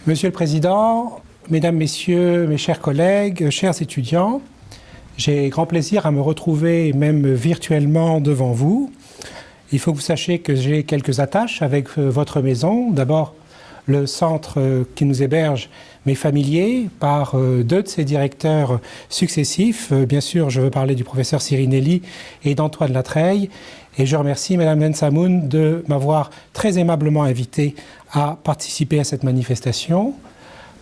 Monsieur le Président, Mesdames, Messieurs, mes chers collègues, chers étudiants, j'ai grand plaisir à me retrouver, même virtuellement, devant vous. Il faut que vous sachiez que j'ai quelques attaches avec votre maison. D'abord, le centre qui nous héberge m'est familier par deux de ses directeurs successifs. Bien sûr, je veux parler du professeur Sirinelli et d'Antoine Latreille. Et je remercie Mme Nensamoun de m'avoir très aimablement invité à participer à cette manifestation.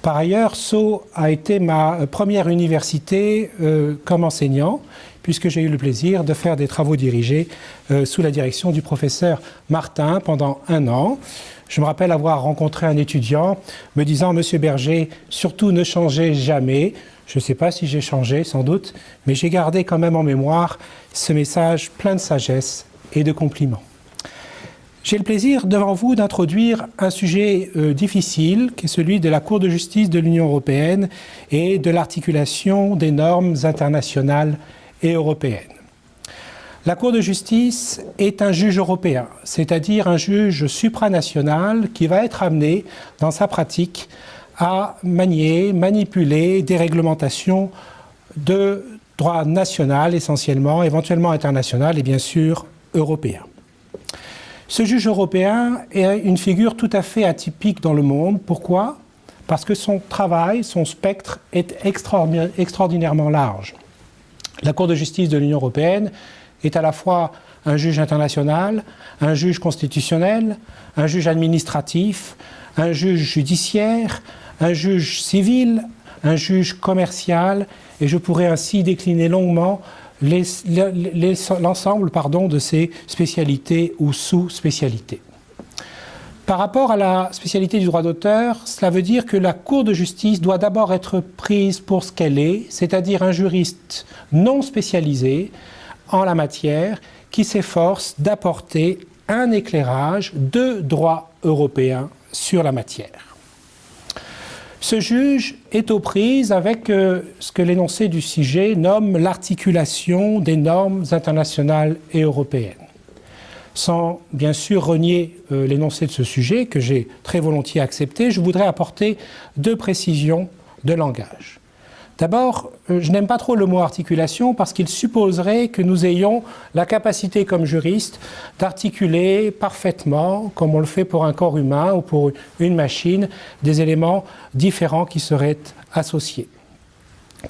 Par ailleurs, Sceaux a été ma première université comme enseignant, puisque j'ai eu le plaisir de faire des travaux dirigés sous la direction du professeur Martin pendant 1 an. Je me rappelle avoir rencontré un étudiant me disant « Monsieur Berger, surtout ne changez jamais ». Je ne sais pas si j'ai changé, sans doute, mais j'ai gardé quand même en mémoire ce message plein de sagesse et de compliments. J'ai le plaisir devant vous d'introduire un sujet difficile, qui est celui de la Cour de justice de l'Union européenne et de l'articulation des normes internationales et européennes. La Cour de justice est un juge européen, c'est-à-dire un juge supranational qui va être amené dans sa pratique à manier, manipuler des réglementations de droit national essentiellement, éventuellement international et bien sûr européen. Ce juge européen est une figure tout à fait atypique dans le monde. Pourquoi? Parce que son travail, son spectre est extraordinairement large. La Cour de justice de l'Union européenne est à la fois un juge international, un juge constitutionnel, un juge administratif, un juge judiciaire, un juge civil, un juge commercial, et je pourrais ainsi décliner longuement l'ensemble de ces spécialités ou sous-spécialités. Par rapport à la spécialité du droit d'auteur, cela veut dire que la Cour de justice doit d'abord être prise pour ce qu'elle est, c'est-à-dire un juriste non spécialisé en la matière qui s'efforce d'apporter un éclairage de droit européen sur la matière. Ce juge est aux prises avec ce que l'énoncé du sujet nomme l'articulation des normes internationales et européennes. Sans bien sûr renier l'énoncé de ce sujet, que j'ai très volontiers accepté, je voudrais apporter 2 précisions de langage. D'abord, je n'aime pas trop le mot articulation parce qu'il supposerait que nous ayons la capacité comme juristes d'articuler parfaitement, comme on le fait pour un corps humain ou pour une machine, des éléments différents qui seraient associés.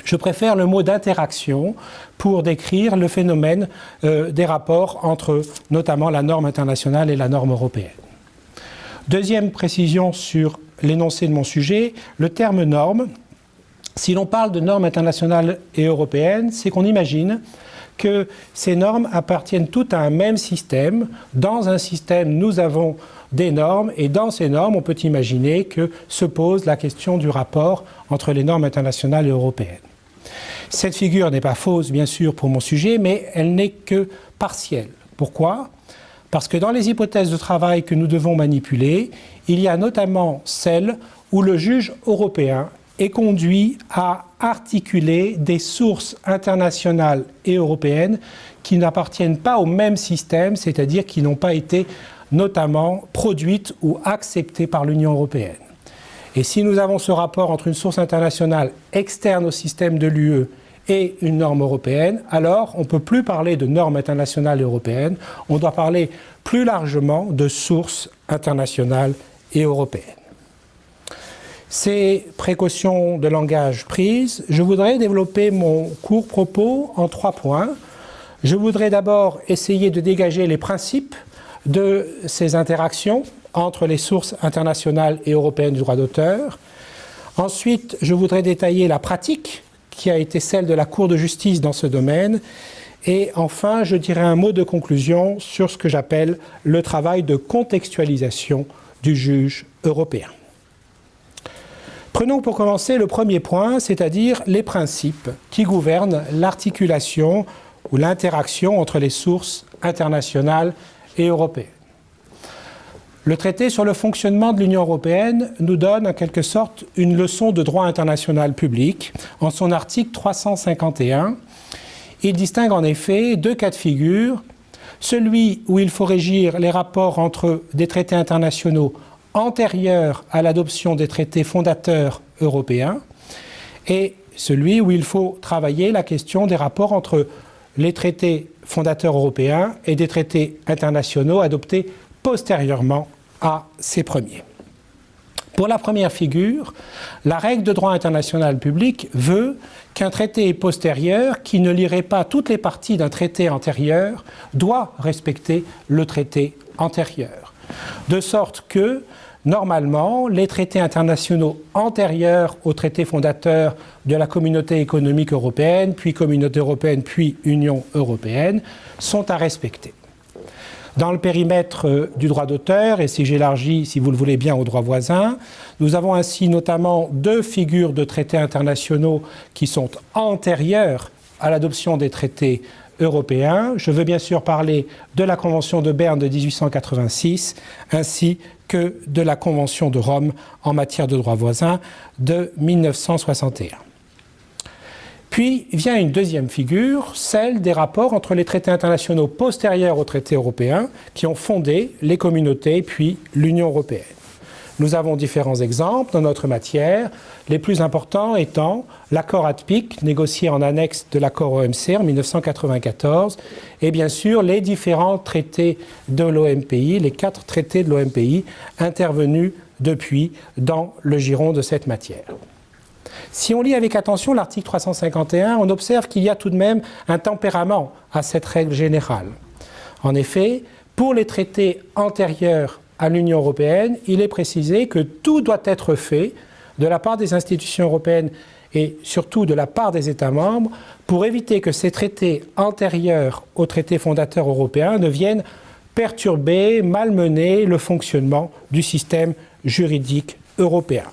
Je préfère le mot d'interaction pour décrire le phénomène des rapports entre notamment la norme internationale et la norme européenne. Deuxième précision sur l'énoncé de mon sujet, le terme norme. Si l'on parle de normes internationales et européennes, c'est qu'on imagine que ces normes appartiennent toutes à un même système. Dans un système, nous avons des normes, et dans ces normes, on peut imaginer que se pose la question du rapport entre les normes internationales et européennes. Cette figure n'est pas fausse, bien sûr, pour mon sujet, mais elle n'est que partielle. Pourquoi? Parce que dans les hypothèses de travail que nous devons manipuler, il y a notamment celle où le juge européen est conduit à articuler des sources internationales et européennes qui n'appartiennent pas au même système, c'est-à-dire qui n'ont pas été notamment produites ou acceptées par l'Union européenne. Et si nous avons ce rapport entre une source internationale externe au système de l'UE et une norme européenne, alors on ne peut plus parler de normes internationales et européennes, on doit parler plus largement de sources internationales et européennes. Ces précautions de langage prises, je voudrais développer mon court propos en 3 points. Je voudrais d'abord essayer de dégager les principes de ces interactions entre les sources internationales et européennes du droit d'auteur. Ensuite, je voudrais détailler la pratique qui a été celle de la Cour de justice dans ce domaine. Et enfin, je dirai un mot de conclusion sur ce que j'appelle le travail de contextualisation du juge européen. Prenons pour commencer le premier point, c'est-à-dire les principes qui gouvernent l'articulation ou l'interaction entre les sources internationales et européennes. Le traité sur le fonctionnement de l'Union européenne nous donne en quelque sorte une leçon de droit international public. En son article 351, il distingue en effet 2 cas de figure. Celui où il faut régir les rapports entre des traités internationaux antérieur à l'adoption des traités fondateurs européens et celui où il faut travailler la question des rapports entre les traités fondateurs européens et des traités internationaux adoptés postérieurement à ces premiers. Pour la première figure, la règle de droit international public veut qu'un traité postérieur qui ne lierait pas toutes les parties d'un traité antérieur doit respecter le traité antérieur. De sorte que, normalement, les traités internationaux antérieurs aux traités fondateurs de la Communauté économique européenne, puis Communauté européenne, puis Union européenne, sont à respecter. Dans le périmètre du droit d'auteur, et si j'élargis, si vous le voulez bien, au droit voisin, nous avons ainsi notamment deux figures de traités internationaux qui sont antérieures à l'adoption des traités européens. Je veux bien sûr parler de la Convention de Berne de 1886 ainsi que de la Convention de Rome en matière de droit voisin de 1961. Puis vient une deuxième figure, celle des rapports entre les traités internationaux postérieurs aux traités européens qui ont fondé les communautés puis l'Union européenne. Nous avons différents exemples dans notre matière, les plus importants étant l'accord ATPIC, négocié en annexe de l'accord OMC en 1994, et bien sûr les différents traités de l'OMPI, les 4 traités de l'OMPI intervenus depuis dans le giron de cette matière. Si on lit avec attention l'article 351, on observe qu'il y a tout de même un tempérament à cette règle générale. En effet, pour les traités antérieurs à l'Union européenne, il est précisé que tout doit être fait de la part des institutions européennes et surtout de la part des États membres pour éviter que ces traités antérieurs aux traités fondateurs européens ne viennent perturber, malmener le fonctionnement du système juridique européen.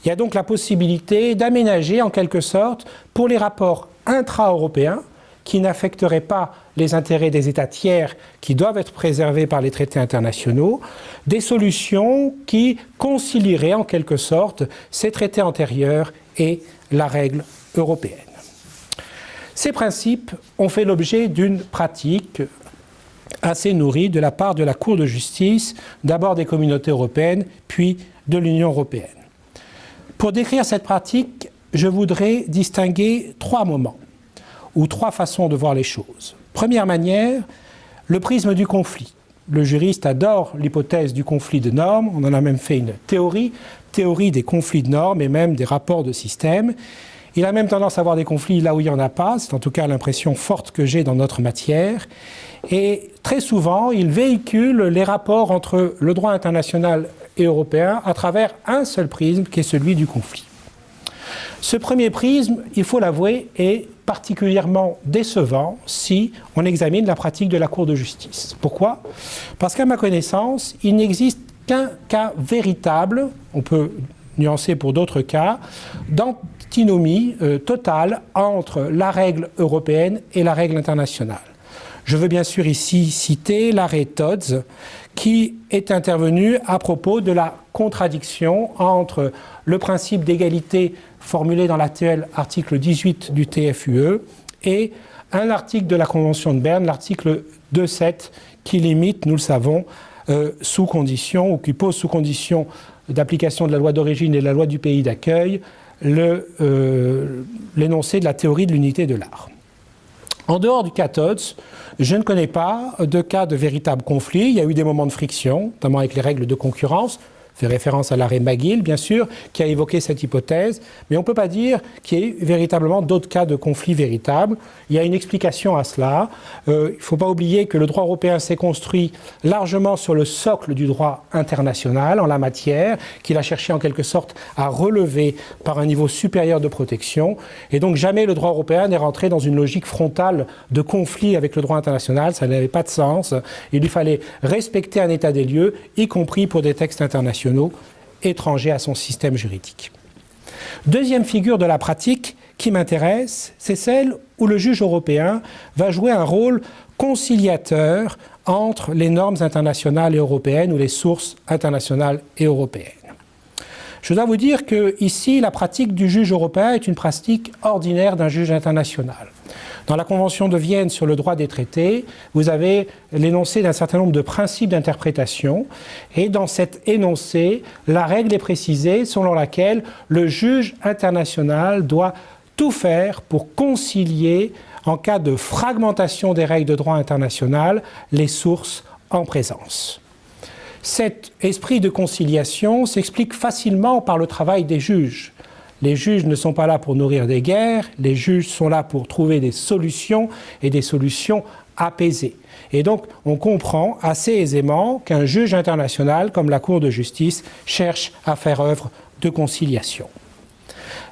Il y a donc la possibilité d'aménager en quelque sorte pour les rapports intra-européens qui n'affecteraient pas les intérêts des États tiers qui doivent être préservés par les traités internationaux, des solutions qui concilieraient en quelque sorte ces traités antérieurs et la règle européenne. Ces principes ont fait l'objet d'une pratique assez nourrie de la part de la Cour de justice, d'abord des communautés européennes, puis de l'Union européenne. Pour décrire cette pratique, je voudrais distinguer 3 moments, ou 3 façons de voir les choses. Première manière, le prisme du conflit. Le juriste adore l'hypothèse du conflit de normes, on en a même fait une théorie des conflits de normes et même des rapports de système. Il a même tendance à voir des conflits là où il n'y en a pas, c'est en tout cas l'impression forte que j'ai dans notre matière. Et très souvent, il véhicule les rapports entre le droit international et européen à travers un seul prisme qui est celui du conflit. Ce premier prisme, il faut l'avouer, est particulièrement décevant si on examine la pratique de la Cour de justice. Pourquoi ? Parce qu'à ma connaissance, il n'existe qu'un cas véritable, on peut nuancer pour d'autres cas, d'antinomie totale entre la règle européenne et la règle internationale. Je veux bien sûr ici citer l'arrêt Todds qui est intervenu à propos de la contradiction entre le principe d'égalité formulé dans l'actuel article 18 du TFUE et un article de la Convention de Berne, l'article 2.7, qui limite, nous le savons, sous condition, ou qui pose sous condition d'application de la loi d'origine et de la loi du pays d'accueil, l'énoncé de la théorie de l'unité de l'art. En dehors du cas Todds, je ne connais pas de cas de véritable conflit. Il y a eu des moments de friction, notamment avec les règles de concurrence. Je fais référence à l'arrêt McGill, bien sûr, qui a évoqué cette hypothèse. Mais on ne peut pas dire qu'il y ait véritablement d'autres cas de conflit véritables. Il y a une explication à cela. Il ne faut pas oublier que le droit européen s'est construit largement sur le socle du droit international en la matière, qu'il a cherché en quelque sorte à relever par un niveau supérieur de protection. Et donc jamais le droit européen n'est rentré dans une logique frontale de conflit avec le droit international. Ça n'avait pas de sens. Il lui fallait respecter un état des lieux, y compris pour des textes internationaux étrangers à son système juridique. Deuxième figure de la pratique qui m'intéresse, c'est celle où le juge européen va jouer un rôle conciliateur entre les normes internationales et européennes ou les sources internationales et européennes. Je dois vous dire que ici, la pratique du juge européen est une pratique ordinaire d'un juge international. Dans la Convention de Vienne sur le droit des traités, vous avez l'énoncé d'un certain nombre de principes d'interprétation. Et dans cet énoncé, la règle est précisée selon laquelle le juge international doit tout faire pour concilier, en cas de fragmentation des règles de droit international, les sources en présence. Cet esprit de conciliation s'explique facilement par le travail des juges. Les juges ne sont pas là pour nourrir des guerres, les juges sont là pour trouver des solutions et des solutions apaisées. Et donc, on comprend assez aisément qu'un juge international, comme la Cour de justice, cherche à faire œuvre de conciliation.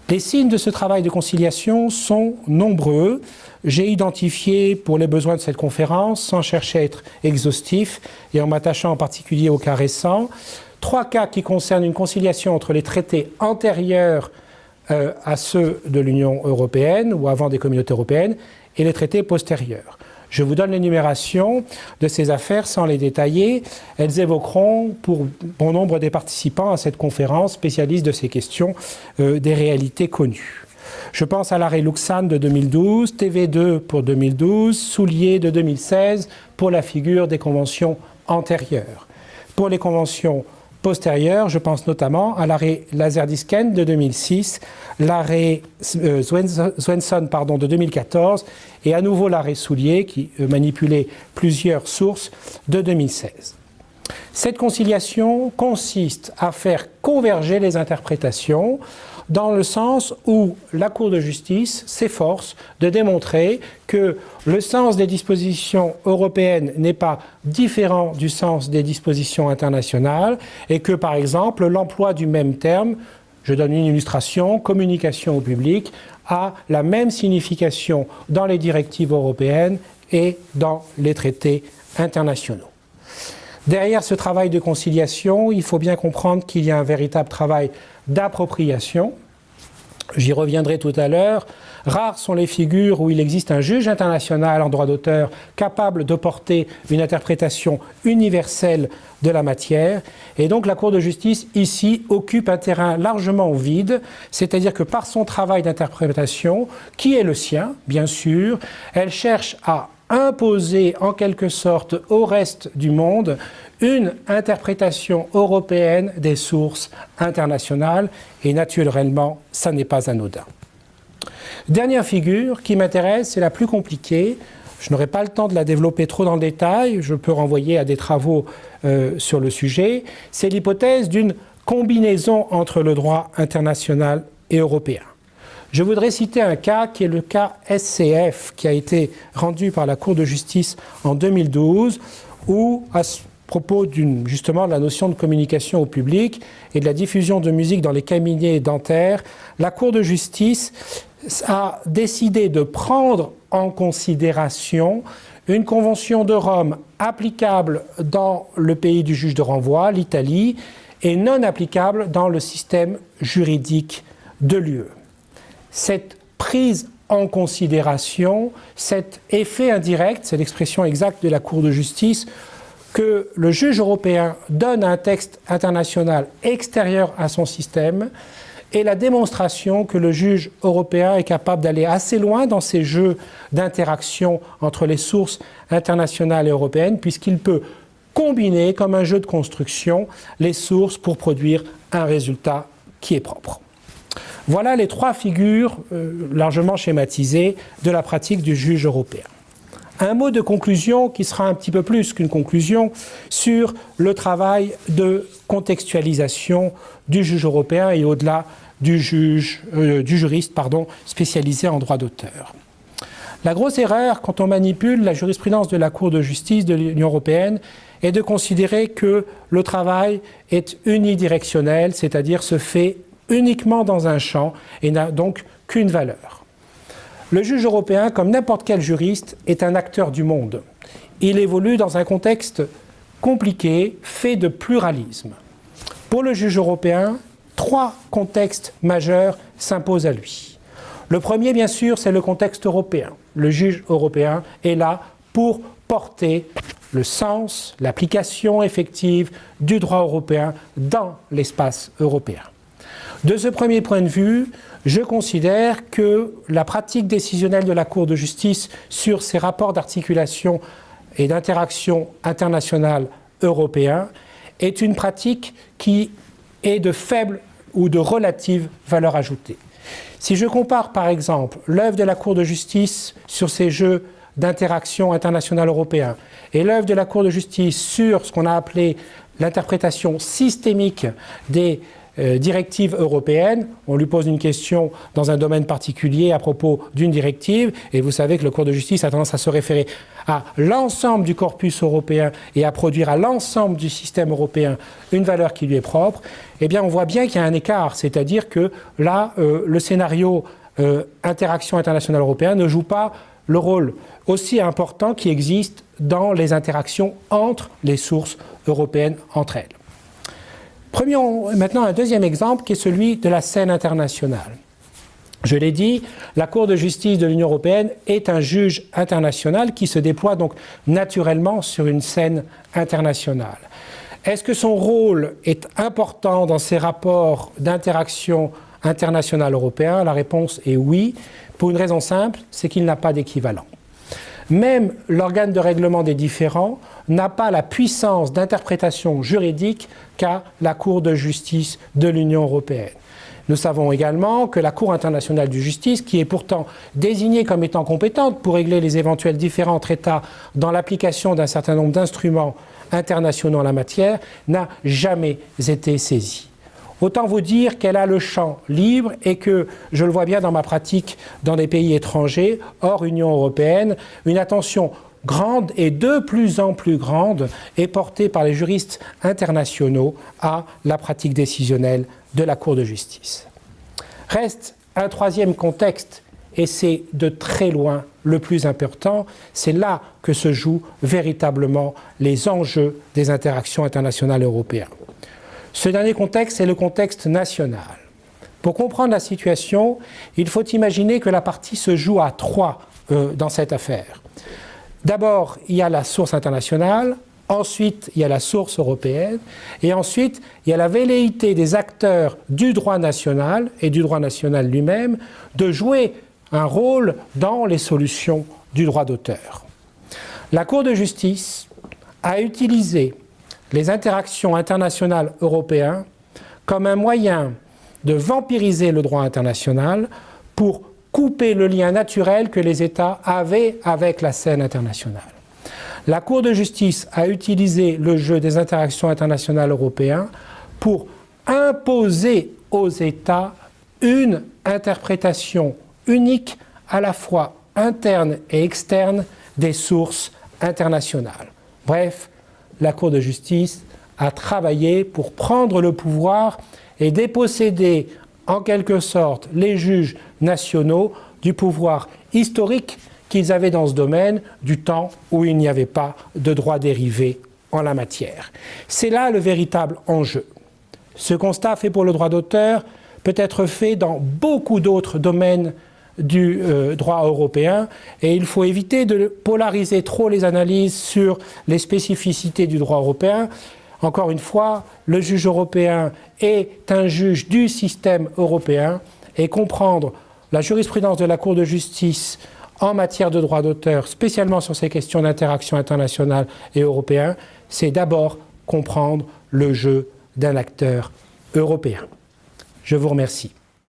Les signes de ce travail de conciliation sont nombreux. J'ai identifié, pour les besoins de cette conférence, sans chercher à être exhaustif et en m'attachant en particulier aux cas récents, 3 cas qui concernent une conciliation entre les traités antérieurs à ceux de l'Union européenne ou avant des communautés européennes et les traités postérieurs. Je vous donne l'énumération de ces affaires sans les détailler. Elles évoqueront pour bon nombre des participants à cette conférence spécialistes de ces questions des réalités connues. Je pense à l'arrêt Luxan de 2012, TV2 pour 2012, Soulier de 2016 pour la figure des conventions antérieures. Pour les conventions postérieures, je pense notamment à l'arrêt Laserdisken de 2006, l'arrêt Svensson de 2014 et à nouveau l'arrêt Soulier qui manipulait plusieurs sources de 2016. Cette conciliation consiste à faire converger les interprétations dans le sens où la Cour de justice s'efforce de démontrer que le sens des dispositions européennes n'est pas différent du sens des dispositions internationales et que, par exemple, l'emploi du même terme, je donne une illustration, communication au public, a la même signification dans les directives européennes et dans les traités internationaux. Derrière ce travail de conciliation, il faut bien comprendre qu'il y a un véritable travail d'appropriation. J'y reviendrai tout à l'heure. Rares sont les figures où il existe un juge international en droit d'auteur capable de porter une interprétation universelle de la matière. Et donc la Cour de justice, ici, occupe un terrain largement vide, c'est-à-dire que par son travail d'interprétation, qui est le sien, bien sûr, elle cherche à imposer en quelque sorte au reste du monde une interprétation européenne des sources internationales et naturellement, ça n'est pas anodin. Dernière figure qui m'intéresse, c'est la plus compliquée. Je n'aurai pas le temps de la développer trop dans le détail, je peux renvoyer à des travaux sur le sujet. C'est l'hypothèse d'une combinaison entre le droit international et européen. Je voudrais citer un cas qui est le cas SCF, qui a été rendu par la Cour de justice en 2012, où, à propos justement de la notion de communication au public et de la diffusion de musique dans les cabinets dentaires, la Cour de justice a décidé de prendre en considération une convention de Rome applicable dans le pays du juge de renvoi, l'Italie, et non applicable dans le système juridique de l'UE. Cette prise en considération, cet effet indirect, c'est l'expression exacte de la Cour de justice, que le juge européen donne à un texte international extérieur à son système, est la démonstration que le juge européen est capable d'aller assez loin dans ces jeux d'interaction entre les sources internationales et européennes, puisqu'il peut combiner, comme un jeu de construction, les sources pour produire un résultat qui est propre. Voilà les 3 figures largement schématisées de la pratique du juge européen. Un mot de conclusion qui sera un petit peu plus qu'une conclusion sur le travail de contextualisation du juge européen et au-delà du juriste spécialisé en droit d'auteur. La grosse erreur quand on manipule la jurisprudence de la Cour de justice de l'Union européenne est de considérer que le travail est unidirectionnel, c'est-à-dire se fait uniquement dans un champ et n'a donc qu'une valeur. Le juge européen, comme n'importe quel juriste, est un acteur du monde. Il évolue dans un contexte compliqué, fait de pluralisme. Pour le juge européen, 3 contextes majeurs s'imposent à lui. Le premier, bien sûr, c'est le contexte européen. Le juge européen est là pour porter le sens, l'application effective du droit européen dans l'espace européen. De ce premier point de vue, je considère que la pratique décisionnelle de la Cour de justice sur ces rapports d'articulation et d'interaction internationale européens est une pratique qui est de faible ou de relative valeur ajoutée. Si je compare par exemple l'œuvre de la Cour de justice sur ces jeux d'interaction internationale européens et l'œuvre de la Cour de justice sur ce qu'on a appelé l'interprétation systémique des directives européennes, on lui pose une question dans un domaine particulier à propos d'une directive, et vous savez que le Cour de justice a tendance à se référer à l'ensemble du corpus européen et à produire à l'ensemble du système européen une valeur qui lui est propre, eh bien on voit bien qu'il y a un écart, c'est-à-dire que là, le scénario interaction internationale européenne ne joue pas le rôle aussi important qui existe dans les interactions entre les sources européennes entre elles. Prenons maintenant un deuxième exemple qui est celui de la scène internationale. Je l'ai dit, la Cour de justice de l'Union européenne est un juge international qui se déploie donc naturellement sur une scène internationale. Est-ce que son rôle est important dans ces rapports d'interaction internationale européens? La réponse est oui, pour une raison simple, c'est qu'il n'a pas d'équivalent. Même l'organe de règlement des différends n'a pas la puissance d'interprétation juridique qu'a la Cour de justice de l'Union européenne. Nous savons également que la Cour internationale de justice, qui est pourtant désignée comme étant compétente pour régler les éventuels différends entre États dans l'application d'un certain nombre d'instruments internationaux en la matière, n'a jamais été saisie. Autant vous dire qu'elle a le champ libre et que, je le vois bien dans ma pratique dans des pays étrangers, hors Union européenne, une attention grande et de plus en plus grande est portée par les juristes internationaux à la pratique décisionnelle de la Cour de justice. Reste un troisième contexte, et c'est de très loin le plus important, c'est là que se jouent véritablement les enjeux des interactions internationales européennes. Ce dernier contexte, c'est le contexte national. Pour comprendre la situation, il faut imaginer que la partie se joue à trois dans cette affaire. D'abord, il y a la source internationale, ensuite, il y a la source européenne, et ensuite, il y a la velléité des acteurs du droit national et du droit national lui-même de jouer un rôle dans les solutions du droit d'auteur. La Cour de justice a utilisé les interactions internationales européennes comme un moyen de vampiriser le droit international pour couper le lien naturel que les États avaient avec la scène internationale. La Cour de justice a utilisé le jeu des interactions internationales européennes pour imposer aux États une interprétation unique à la fois interne et externe des sources internationales. Bref, la Cour de justice a travaillé pour prendre le pouvoir et déposséder en quelque sorte les juges nationaux du pouvoir historique qu'ils avaient dans ce domaine du temps où il n'y avait pas de droit dérivé en la matière. C'est là le véritable enjeu. Ce constat fait pour le droit d'auteur peut être fait dans beaucoup d'autres domaines du droit européen et il faut éviter de polariser trop les analyses sur les spécificités du droit européen. Encore une fois, le juge européen est un juge du système européen et comprendre la jurisprudence de la Cour de justice en matière de droit d'auteur, spécialement sur ces questions d'interaction internationale et européen, c'est d'abord comprendre le jeu d'un acteur européen. Je vous remercie.